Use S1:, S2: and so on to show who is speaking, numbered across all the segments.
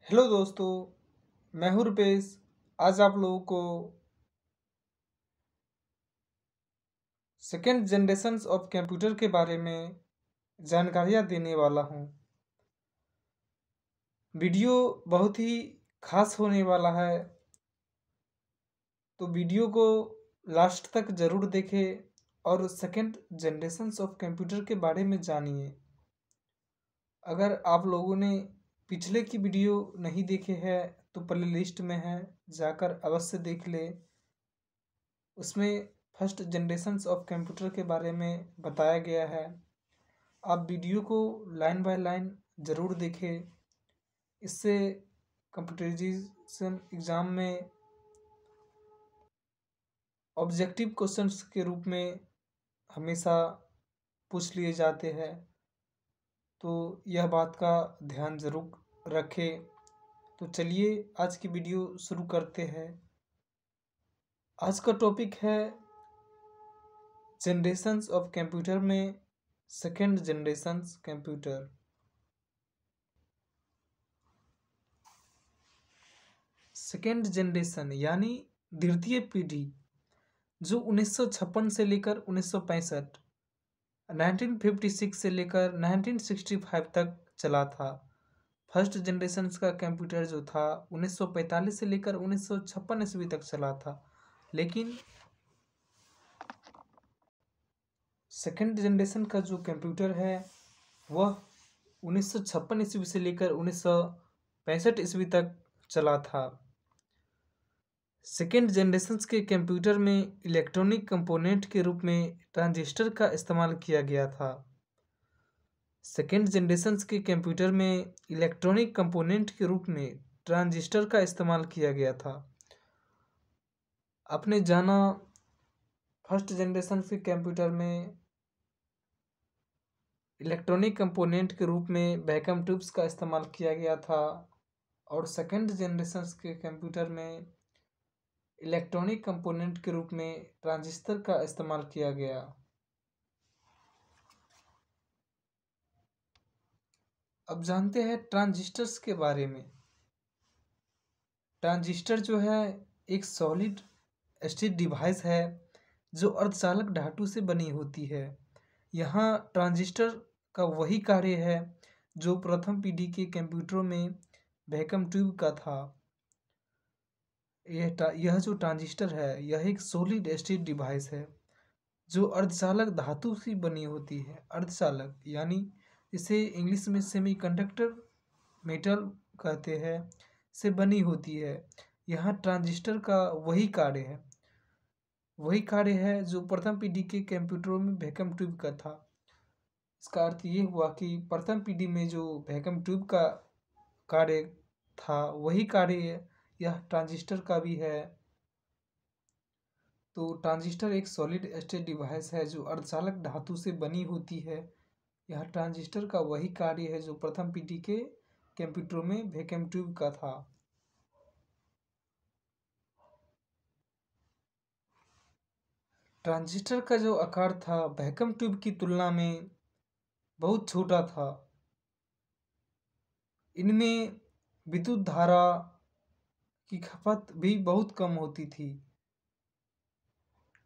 S1: Hello दोस्तों। मैं हूं रुपेश। आज आप लोगों को सेकेंड जनरेशन्स ऑफ कंप्यूटर के बारे में जानकारियां देने वाला हूं। वीडियो बहुत ही खास होने वाला है, तो वीडियो को लास्ट तक ज़रूर देखें और सेकेंड जनरेशन्स ऑफ कंप्यूटर के बारे में जानिए। अगर आप लोगों ने पिछले की वीडियो नहीं देखे हैं तो प्ले लिस्ट में है, जाकर अवश्य देख ले। उसमें फर्स्ट जनरेशन्स ऑफ कंप्यूटर के बारे में बताया गया है। आप वीडियो को लाइन बाय लाइन ज़रूर देखें। इससे कंप्यूटराइजेशन एग्ज़ाम में ऑब्जेक्टिव क्वेश्चंस के रूप में हमेशा पूछ लिए जाते हैं, तो यह बात का ध्यान ज़रूर रखें। तो चलिए आज की वीडियो शुरू करते हैं। आज का टॉपिक है जनरेशन्स ऑफ कंप्यूटर में second generations computer. Second generation यानी द्वितीय पीढ़ी, जो 1956 से लेकर 1965, 1956 से लेकर 1965 तक चला था। फर्स्ट जनरेशन का कंप्यूटर जो था 1945 से लेकर 1956 ईस्वी तक चला था। लेकिन सेकेंड जनरेशन का जो कंप्यूटर है वह 1956 ईस्वी से लेकर 1965 ईस्वी तक चला था। सेकेंड जनरेशन के कंप्यूटर में इलेक्ट्रॉनिक कंपोनेंट के रूप में ट्रांजिस्टर का इस्तेमाल किया गया था। सेकेंड जनरेशन के कंप्यूटर में इलेक्ट्रॉनिक कंपोनेंट के रूप में ट्रांजिस्टर का इस्तेमाल किया गया था। आपने जाना फर्स्ट जनरेशन के कंप्यूटर में इलेक्ट्रॉनिक कंपोनेंट के रूप में वैक्यूम ट्यूब्स का इस्तेमाल किया गया था, और सेकेंड जनरेशन के कंप्यूटर में इलेक्ट्रॉनिक कंपोनेंट के रूप में ट्रांजिस्टर का इस्तेमाल किया गया। अब जानते हैं ट्रांजिस्टर्स के बारे में। ट्रांजिस्टर जो है एक सॉलिड स्टेट डिवाइस है जो अर्धचालक धातु से बनी होती है। यहाँ ट्रांजिस्टर का वही कार्य है जो प्रथम पीढ़ी के कंप्यूटरों में वैक्यूम ट्यूब का था। यह जो ट्रांजिस्टर है यह एक सॉलिड स्टेट डिवाइस है जो अर्धचालक धातु से बनी होती है। अर्धचालक यानी इसे इंग्लिश में सेमीकंडक्टर मेटल कहते हैं, से बनी होती है। यहाँ ट्रांजिस्टर का वही कार्य है जो प्रथम पीढ़ी के कंप्यूटरों में वैक्यूम ट्यूब का था। इसका अर्थ ये हुआ कि प्रथम पीढ़ी में जो वैक्यूम ट्यूब का कार्य था वही कार्य यह ट्रांजिस्टर का भी है। तो ट्रांजिस्टर एक सॉलिड स्टेट डिवाइस है जो अर्धचालक धातु से बनी होती है। यह ट्रांजिस्टर का वही कार्य है जो प्रथम पीढ़ी के कंप्यूटरों में वैक्यूम ट्यूब का था। ट्रांजिस्टर का जो आकार था वैक्यूम ट्यूब की तुलना में बहुत छोटा था। इनमें विद्युत धारा की खपत भी बहुत कम होती थी।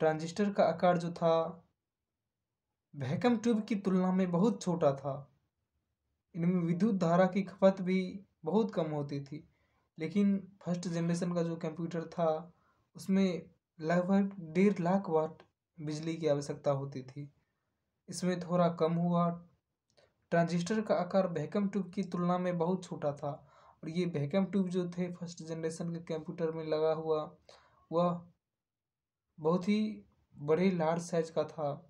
S1: ट्रांजिस्टर का आकार जो था वैक्यूम ट्यूब की तुलना में बहुत छोटा था। इनमें विद्युत धारा की खपत भी बहुत कम होती थी। लेकिन फर्स्ट जनरेशन का जो कंप्यूटर था उसमें लगभग 1.5 लाख वाट बिजली की आवश्यकता होती थी। इसमें थोड़ा कम हुआ। ट्रांजिस्टर का आकार वैक्यूम ट्यूब की तुलना में बहुत छोटा था, और ये वैक्यूम ट्यूब जो थे फर्स्ट जनरेशन के कंप्यूटर में लगा हुआ वह बहुत ही बड़े लार्ज साइज का था।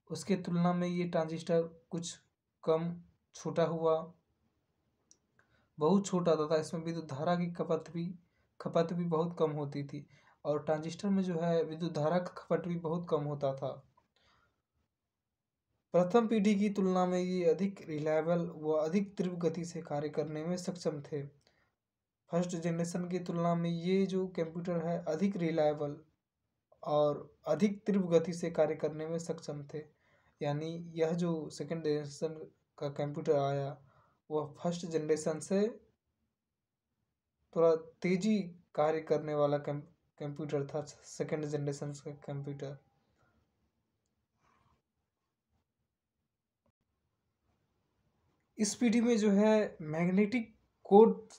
S1: उसके तुलना में ये ट्रांजिस्टर कुछ कम छोटा हुआ, बहुत छोटा था। इसमें विद्युत धारा की खपत भी बहुत कम होती थी, और ट्रांजिस्टर में जो है विद्युत धारा का खपत भी बहुत कम होता था। प्रथम पीढ़ी की तुलना में ये अधिक रिलायबल व अधिक तीव्र गति से कार्य करने में सक्षम थे। फर्स्ट जनरेशन की तुलना में ये जो कंप्यूटर है अधिक रिलायबल और अधिक तीव्र गति से कार्य करने में सक्षम थे। यानी यह जो सेकेंड जनरेशन का कंप्यूटर आया वह फर्स्ट जनरेशन से थोड़ा तेजी कार्य करने वाला कंप्यूटर था सेकंड जनरेशन का कंप्यूटर। इस पीढ़ी में जो है कोड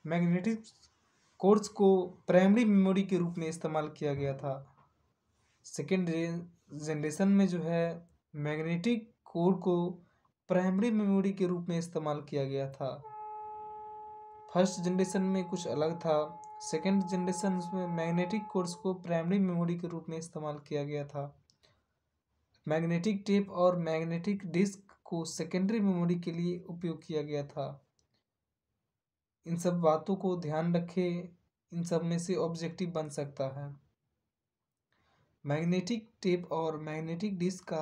S1: मैग्नेटिक कोड्स को प्राइमरी मेमोरी के रूप में इस्तेमाल किया गया था। सेकेंड जनरेशन में जो है मैग्नेटिक कोड को प्राइमरी मेमोरी के रूप में इस्तेमाल किया गया था। फर्स्ट जनरेशन में कुछ अलग था। सेकेंड जनरेशन में मैग्नेटिक कोड्स को प्राइमरी मेमोरी के रूप में इस्तेमाल किया गया था। मैग्नेटिक टेप और मैग्नेटिक डिस्क को सेकेंडरी मेमोरी के लिए उपयोग किया गया था। इन सब बातों को ध्यान रखें, इन सब में से ऑब्जेक्टिव बन सकता है। मैग्नेटिक टेप और मैग्नेटिक डिस्क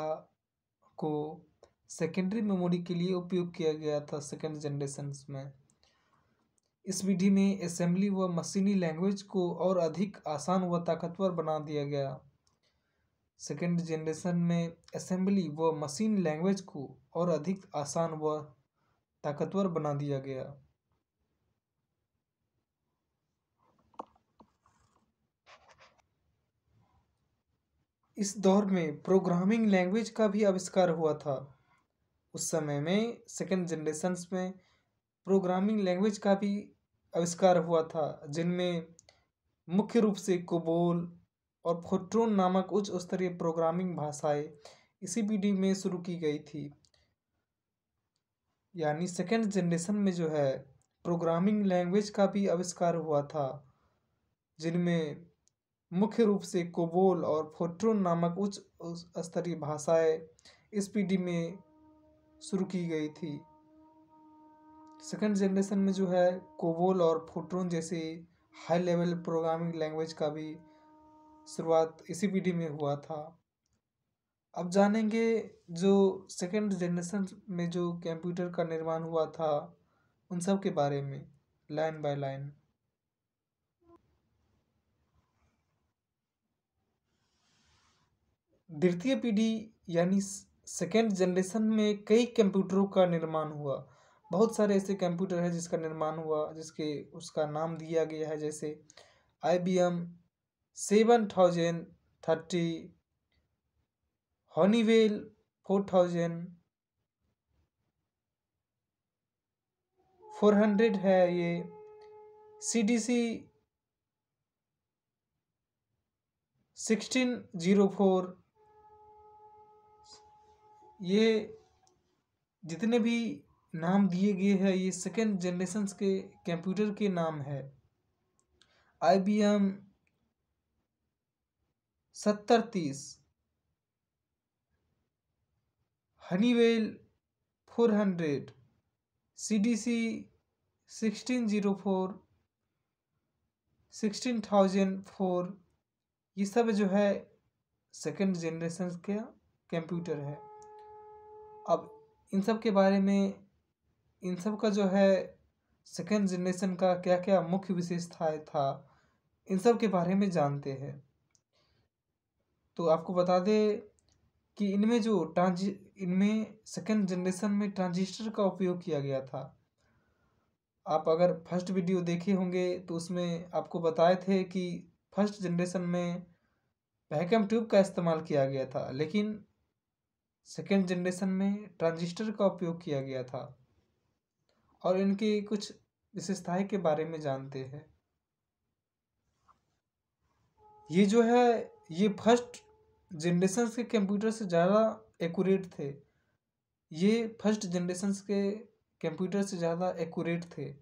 S1: को सेकेंडरी मेमोरी के लिए उपयोग किया गया था सेकेंड जनरेशन में। इस विधि में असेंबली व मशीनी लैंग्वेज को और अधिक आसान व ताकतवर बना दिया गया। सेकेंड जनरेशन में असेंबली व मशीन लैंग्वेज को और अधिक आसान व ताकतवर बना दिया गया। इस दौर में प्रोग्रामिंग लैंग्वेज का भी आविष्कार हुआ था। उस समय में सेकेंड जनरेशन में प्रोग्रामिंग लैंग्वेज का भी आविष्कार हुआ था, जिनमें मुख्य रूप से कोबोल और फोर्ट्रोन नामक उच्च स्तरीय प्रोग्रामिंग भाषाएं इसी पीढ़ी में शुरू की गई थी। यानी सेकेंड जनरेशन में जो है प्रोग्रामिंग लैंग्वेज का भी आविष्कार हुआ था, जिनमें मुख्य रूप से कोबोल और फोर्ट्रोन नामक उच्च स्तरीय भाषाएं इस पीढ़ी में शुरू की गई थी। सेकेंड जनरेशन में जो है कोबोल और फोर्ट्रोन जैसे हाई लेवल प्रोग्रामिंग लैंग्वेज का भी शुरुआत इसी पीढ़ी में हुआ था। अब जानेंगे जो सेकेंड जनरेशन में जो कंप्यूटर का निर्माण हुआ था उन सब के बारे में लाइन बाय लाइन। द्वितीय पीढ़ी यानी सेकेंड जनरेशन में कई कंप्यूटरों का निर्माण हुआ। बहुत सारे ऐसे कंप्यूटर हैं जिसका निर्माण हुआ, जिसके उसका नाम दिया गया है, जैसे IBM 7030, हनीवेल 4400 है ये, CDC 1604। ये जितने भी नाम दिए गए हैं ये सेकेंड जनरेशन के कंप्यूटर के नाम है। IBM 7030, हनीवेल 400, CDC 1604, 16004, ये सब जो है सेकेंड जनरेशन के कंप्यूटर है। अब इन सब के बारे में, इन सब का जो है सेकेंड जनरेशन का क्या क्या मुख्य विशेषताएं था, इन सब के बारे में जानते हैं। तो आपको बता दें कि इनमें सेकेंड जनरेशन में ट्रांजिस्टर का उपयोग किया गया था। आप अगर फर्स्ट वीडियो देखे होंगे तो उसमें आपको बताए थे कि फर्स्ट जनरेशन में वैक्यूम ट्यूब का इस्तेमाल किया गया था, लेकिन सेकेंड जनरेशन में ट्रांजिस्टर का उपयोग किया गया था। और इनकी कुछ विशेषताएं के बारे में जानते हैं। ये जो है ये फर्स्ट जनरेशन के कंप्यूटर से ज़्यादा एक्यूरेट थे। ये फर्स्ट जनरेशन के कंप्यूटर से ज़्यादा एक्यूरेट थे।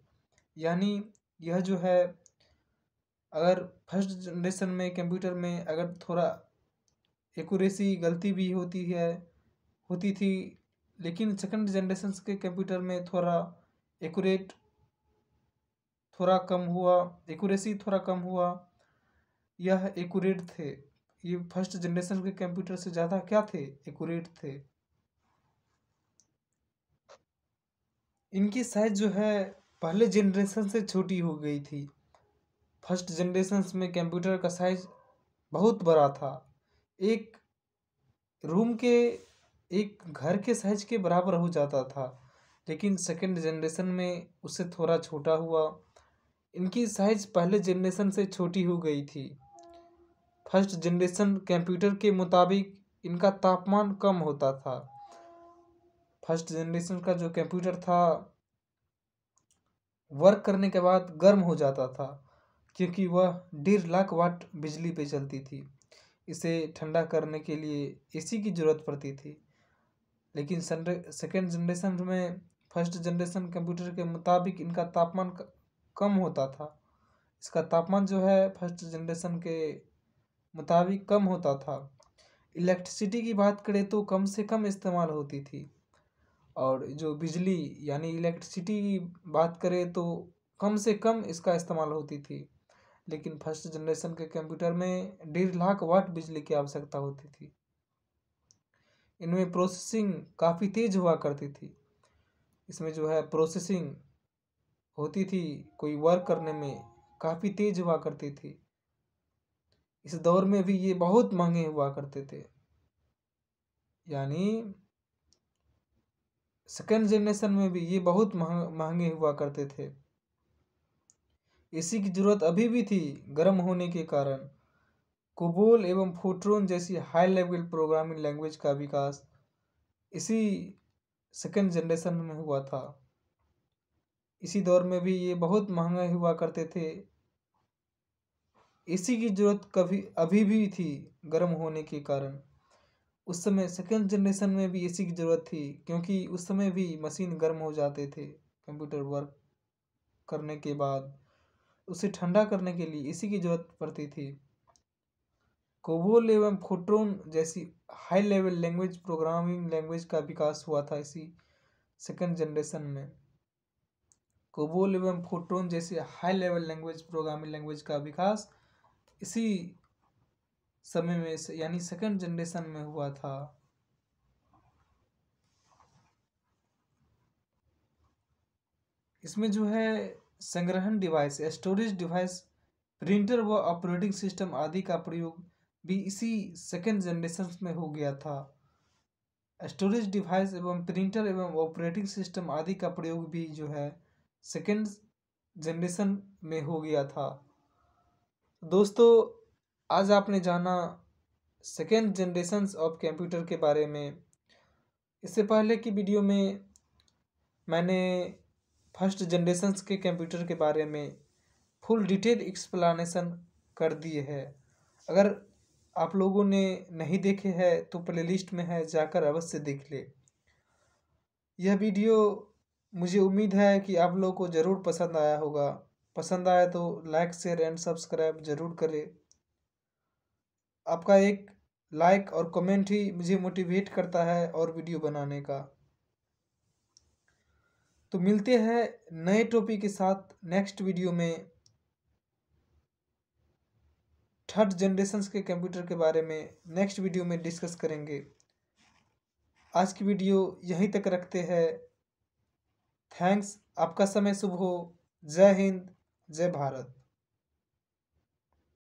S1: यानी यह जो है, अगर फर्स्ट जनरेशन में कंप्यूटर में अगर थोड़ा एक्यूरेसी गलती भी होती थी, लेकिन सेकंड जनरेशन के कंप्यूटर में थोड़ा एक्यूरेट थोड़ा कम हुआ, एक्यूरेसी थोड़ा कम हुआ। यह एक्यूरेट थे। ये फर्स्ट जनरेशन के कंप्यूटर से ज़्यादा क्या थे, एक्यूरेट थे। इनकी साइज जो है पहले जनरेशन से छोटी हो गई थी। फर्स्ट जनरेशन में कंप्यूटर का साइज बहुत बड़ा था, एक रूम के एक घर के साइज के बराबर हो जाता था। लेकिन सेकंड जनरेशन में उससे थोड़ा छोटा हुआ। इनकी साइज पहले जनरेशन से छोटी हो गई थी। फर्स्ट जनरेशन कंप्यूटर के मुताबिक इनका तापमान कम होता था। फर्स्ट जनरेशन का जो कंप्यूटर था वर्क करने के बाद गर्म हो जाता था, क्योंकि वह 1.5 लाख वाट बिजली पे चलती थी। इसे ठंडा करने के लिए एसी की ज़रूरत पड़ती थी। लेकिन सेकेंड जनरेशन में फर्स्ट जनरेशन कंप्यूटर के मुताबिक इनका तापमान कम होता था। इसका तापमान जो है फर्स्ट जनरेशन के मुताबिक कम होता था। इलेक्ट्रिसिटी की बात करें तो कम से कम इस्तेमाल होती थी, और जो बिजली यानी इलेक्ट्रिसिटी की बात करें तो कम से कम इसका इस्तेमाल होती थी। लेकिन फर्स्ट जनरेशन के कंप्यूटर में 1.5 लाख वाट बिजली की आवश्यकता होती थी। इनमें प्रोसेसिंग काफ़ी तेज़ हुआ करती थी। इसमें जो है प्रोसेसिंग होती थी, कोई वर्क करने में काफ़ी तेज़ हुआ करती थी। इस दौर में भी ये बहुत महंगे हुआ करते थे। यानी सेकेंड जनरेशन में भी ये बहुत महंगे हुआ करते थे। एसी की ज़रूरत अभी भी थी गर्म होने के कारण। कोबोल एवं फोर्ट्रॉन जैसी हाई लेवल प्रोग्रामिंग लैंग्वेज का विकास इसी सेकेंड जनरेशन में हुआ था। इसी दौर में भी ये बहुत महंगे हुआ करते थे। एसी की ज़रूरत कभी अभी भी थी गर्म होने के कारण। उस समय सेकेंड जनरेशन में भी एसी की ज़रूरत थी, क्योंकि उस समय भी मशीन गर्म हो जाते थे। कंप्यूटर वर्क करने के बाद उसे ठंडा करने के लिए एसी की ज़रूरत पड़ती थी। कोबोल एवं फोर्ट्रॉन जैसी high level language programming language का विकास हुआ था इसी सेकेंड जनरेशन में। कोबोल एवं फोर्ट्रॉन जैसे high level language programming language का विकास इसी समय में यानी सेकेंड जनरेशन में हुआ था। इसमें जो है संग्रहण डिवाइस, स्टोरेज डिवाइस, प्रिंटर व ऑपरेटिंग सिस्टम आदि का प्रयोग भी इसी सेकेंड जनरेशन में हो गया था। स्टोरेज डिवाइस एवं प्रिंटर एवं ऑपरेटिंग सिस्टम आदि का प्रयोग भी जो है सेकेंड जनरेशन में हो गया था। दोस्तों, आज आपने जाना सेकेंड जनरेशन ऑफ कंप्यूटर के बारे में। इससे पहले की वीडियो में मैंने फर्स्ट जनरेशन के कंप्यूटर के बारे में फुल डिटेल एक्सप्लेनेशन कर दिए है। अगर आप लोगों ने नहीं देखे हैं तो प्लेलिस्ट में है, जाकर अवश्य देख ले। यह वीडियो मुझे उम्मीद है कि आप लोगों को ज़रूर पसंद आया होगा। पसंद आया तो लाइक शेयर एंड सब्सक्राइब ज़रूर करें। आपका एक लाइक और कमेंट ही मुझे मोटिवेट करता है और वीडियो बनाने का। तो मिलते हैं नए टॉपिक के साथ नेक्स्ट वीडियो में। थर्ड जनरेशन के कंप्यूटर के बारे में नेक्स्ट वीडियो में डिस्कस करेंगे। आज की वीडियो यहीं तक रखते हैं। थैंक्स, आपका समय शुभ हो। जय हिंद, जय भारत।